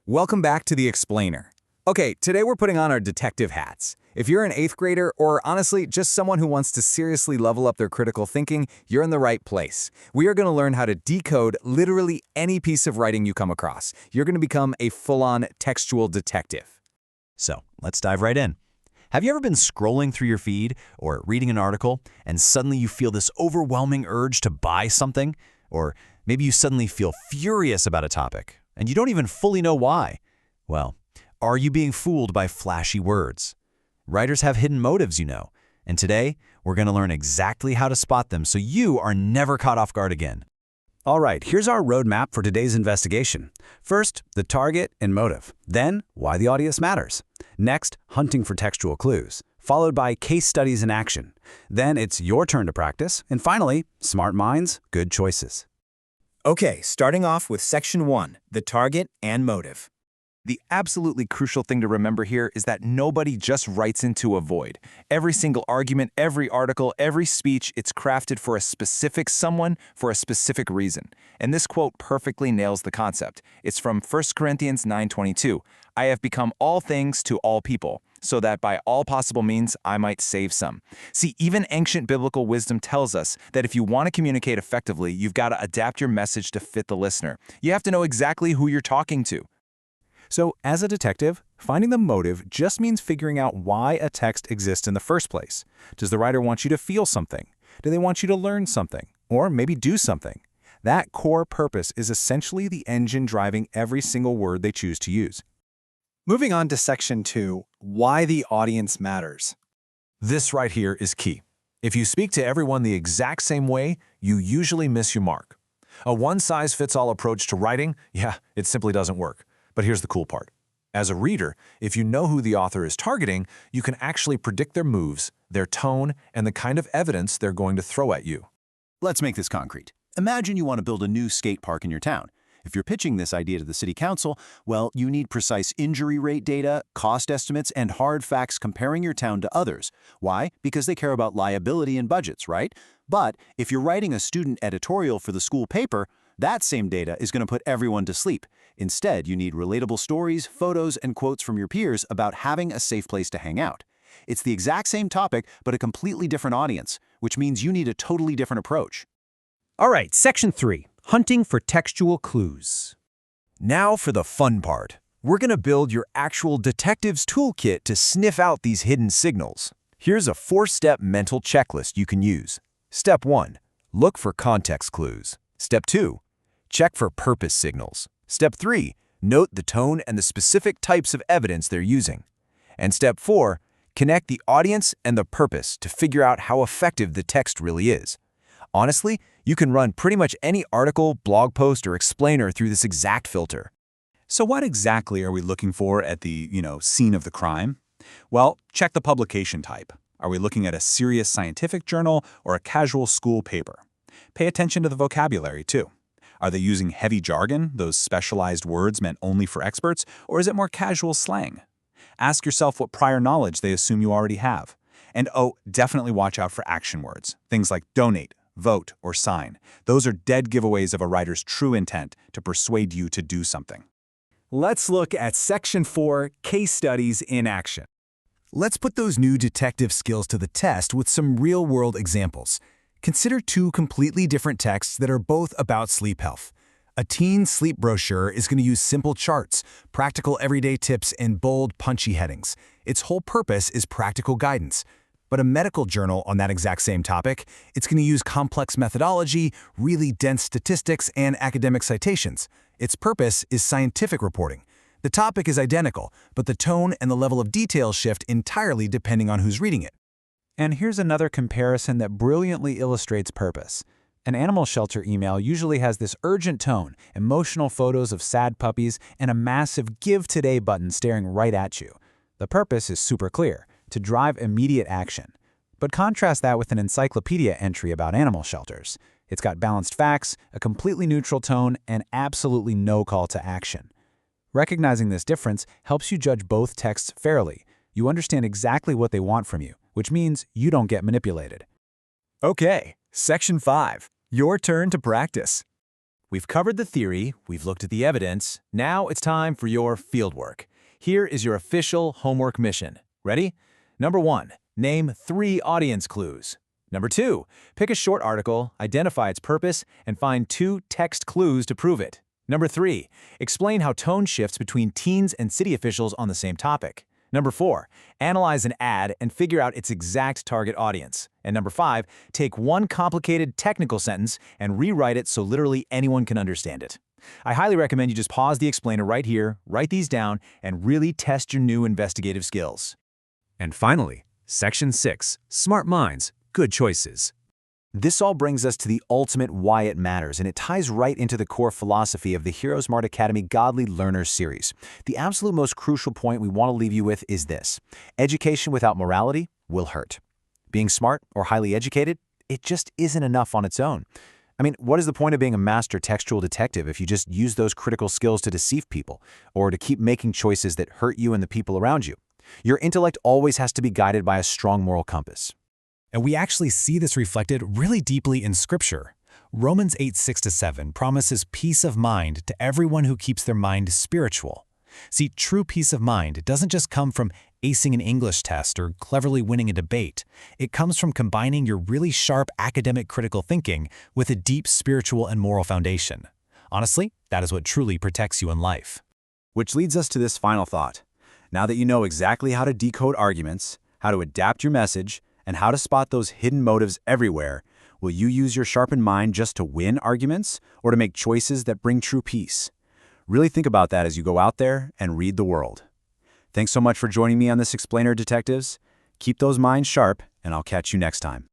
Welcome back to The Explainer. Okay, today we're putting on our detective hats. If you're an 8th grader or honestly just someone who wants to seriously level up their critical thinking, you're in the right place. We are going to learn how to decode literally any piece of writing you come across. You're going to become a full-on textual detective. So, let's dive right in. Have you ever been scrolling through your feed or reading an article and suddenly you feel this overwhelming urge to buy something? Or maybe you suddenly feel furious about a topic and you don't even fully know why? Well, are you being fooled by flashy words? Writers have hidden motives, you know, and today we're going to learn exactly how to spot them so you are never caught off guard again. All right, here's our roadmap for today's investigation. First, the target and motive. Then, why the audience matters. Next, hunting for textual clues, followed by case studies in action. Then it's your turn to practice. And finally, smart minds, good choices. Okay, starting off with Section 1, the target and motive. The absolutely crucial thing to remember here is that nobody just writes into a void. Every single argument, every article, every speech, it's crafted for a specific someone for a specific reason. And this quote perfectly nails the concept. It's from 1 Corinthians 9:22. I have become all things to all people, so that by all possible means I might save some. See, even ancient biblical wisdom tells us that if you want to communicate effectively, you've got to adapt your message to fit the listener. You have to know exactly who you're talking to. So, as a detective, finding the motive just means figuring out why a text exists in the first place. Does the writer want you to feel something? Do they want you to learn something? Or maybe do something? That core purpose is essentially the engine driving every single word they choose to use. Moving on to Section 2, why the audience matters. This right here is key. If you speak to everyone the exact same way, you usually miss your mark. A one-size-fits-all approach to writing, it simply doesn't work. But here's the cool part. As a reader, if you know who the author is targeting, you can actually predict their moves, their tone, and the kind of evidence they're going to throw at you. Let's make this concrete. Imagine you want to build a new skate park in your town. If you're pitching this idea to the city council, well, you need precise injury rate data, cost estimates, and hard facts comparing your town to others. Why? Because they care about liability and budgets, right? But if you're writing a student editorial for the school paper, that same data is going to put everyone to sleep. Instead, you need relatable stories, photos, and quotes from your peers about having a safe place to hang out. It's the exact same topic, but a completely different audience, which means you need a totally different approach. All right, Section 3, hunting for textual clues. Now for the fun part. We're going to build your actual detective's toolkit to sniff out these hidden signals. Here's a 4-step mental checklist you can use. Step 1, look for context clues. Step 2, check for purpose signals. Step 3, note the tone and the specific types of evidence they're using. And Step 4, connect the audience and the purpose to figure out how effective the text really is. Honestly, you can run pretty much any article, blog post, or explainer through this exact filter. So what exactly are we looking for at the, scene of the crime? Well, check the publication type. Are we looking at a serious scientific journal or a casual school paper? Pay attention to the vocabulary, too. Are they using heavy jargon, those specialized words meant only for experts, or is it more casual slang? Ask yourself what prior knowledge they assume you already have. And definitely watch out for action words, things like donate, vote, or sign. Those are dead giveaways of a writer's true intent to persuade you to do something. Let's look at Section 4, case studies in action. Let's put those new detective skills to the test with some real-world examples. Consider 2 completely different texts that are both about sleep health. A teen sleep brochure is going to use simple charts, practical everyday tips, and bold, punchy headings. Its whole purpose is practical guidance. But a medical journal on that exact same topic, it's going to use complex methodology, really dense statistics, and academic citations. Its purpose is scientific reporting. The topic is identical, but the tone and the level of detail shift entirely depending on who's reading it. And here's another comparison that brilliantly illustrates purpose. An animal shelter email usually has this urgent tone, emotional photos of sad puppies, and a massive Give Today button staring right at you. The purpose is super clear, to drive immediate action. But contrast that with an encyclopedia entry about animal shelters. It's got balanced facts, a completely neutral tone, and absolutely no call to action. Recognizing this difference helps you judge both texts fairly. You understand exactly what they want from you, which means you don't get manipulated. Okay, Section 5, your turn to practice. We've covered the theory, we've looked at the evidence, now it's time for your fieldwork. Here is your official homework mission. Ready? Number 1, name 3 audience clues. Number 2, pick a short article, identify its purpose, and find 2 text clues to prove it. Number 3, explain how tone shifts between teens and city officials on the same topic. Number 4, analyze an ad and figure out its exact target audience. And number 5, take one complicated technical sentence and rewrite it so literally anyone can understand it. I highly recommend you just pause the explainer right here, write these down, and really test your new investigative skills. And finally, Section 6, Smart Minds, Good Choices. This all brings us to the ultimate why it matters, and it ties right into the core philosophy of the Smart Academy Godly Learners series. The absolute most crucial point we want to leave you with is this: education without morality will hurt. Being smart or highly educated, it just isn't enough on its own. I mean, what is the point of being a master textual detective if you just use those critical skills to deceive people, or to keep making choices that hurt you and the people around you? Your intellect always has to be guided by a strong moral compass. And we actually see this reflected really deeply in Scripture. Romans 8:6-7 promises peace of mind to everyone who keeps their mind spiritual. See, true peace of mind doesn't just come from acing an English test or cleverly winning a debate. It comes from combining your really sharp academic critical thinking with a deep spiritual and moral foundation. Honestly, that is what truly protects you in life. Which leads us to this final thought. Now that you know exactly how to decode arguments, how to adapt your message, and how to spot those hidden motives everywhere, will you use your sharpened mind just to win arguments or to make choices that bring true peace? Really think about that as you go out there and read the world. Thanks so much for joining me on this Explainer, detectives. Keep those minds sharp, and I'll catch you next time.